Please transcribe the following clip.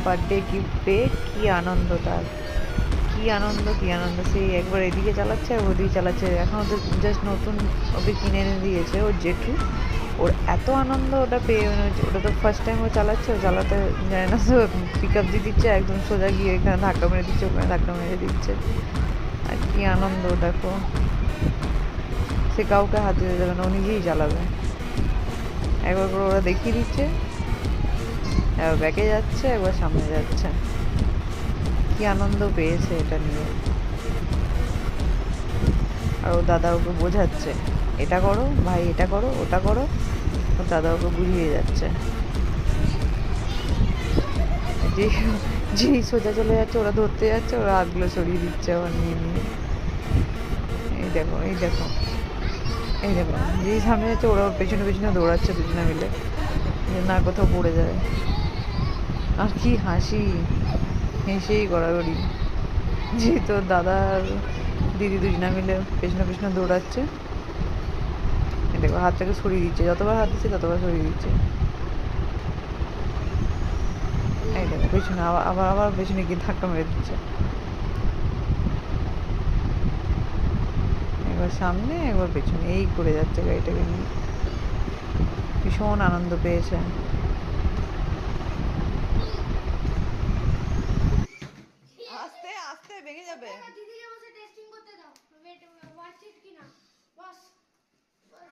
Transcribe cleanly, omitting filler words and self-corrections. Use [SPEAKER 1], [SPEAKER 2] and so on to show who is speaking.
[SPEAKER 1] Birthday gift পেয়ে কি আনন্দ তার, কি আনন্দ কি আনন্দ। সেই একবার এদিকে চালাচ্ছে আর ওদিকে চালাচ্ছে। এখন ওদের জাস্ট নতুন ওকে কিনে এনে দিয়েছে ওর জেঠু। ওর এত আনন্দ ওটা পেয়ে, ওটা তো ফার্স্ট টাইম ও চালাচ্ছে, ও চালাতে জানে না, তো পিক আপ দিয়ে দিচ্ছে একদম সোজা গিয়ে এখানে ধাক্কা মেরে দিচ্ছে, ওখানে ধাক্কা মেরে দিচ্ছে। আর কি আনন্দ দেখো। সে কাউকে হাত দিতে যাবে না, ও নিজেই চালাবে। একবার করে ওরা দেখিয়ে দিচ্ছে, একবার ব্যাকে যাচ্ছে, একবার সামনে যাচ্ছে। কি আনন্দ পেয়েছে এটা নিয়ে। আর ও দাদা ওকে বোঝাচ্ছে, এটা করো ভাই, এটা করো, ওটা করো। ও দাদা ওকে বুঝিয়ে যাচ্ছে। যে যেই সোজা চলে যাচ্ছে ওরা ধরতে যাচ্ছে, ওরা হাতগুলো সরিয়ে দিচ্ছে আবার নিয়ে নিয়ে। এই দেখো এই দেখো এই দেখো, যেই সামনে যাচ্ছে ওরা ওর পেছনে পেছনে দৌড়াচ্ছে দুজনে মিলে, যে না কোথাও পড়ে যায়। আর কি হাসি, হেসেই গড়াগড়ি। যে তোর দাদা আর দিদি দুজনে মিলে পেছনে পেছনে দৌড়াচ্ছে। দেখো হাতটাকে সরিয়ে দিচ্ছে, যতবার হাত দিচ্ছে ততবার সরিয়ে দিচ্ছে। এই দেখো পেছনে আবার আবার আবার পেছনে গিয়ে ধাক্কা মেরে দিচ্ছে। একবার সামনে একবার পেছনে, এই করে যাচ্ছে গাড়িটাকে নিয়ে। ভীষণ আনন্দ পেয়েছে।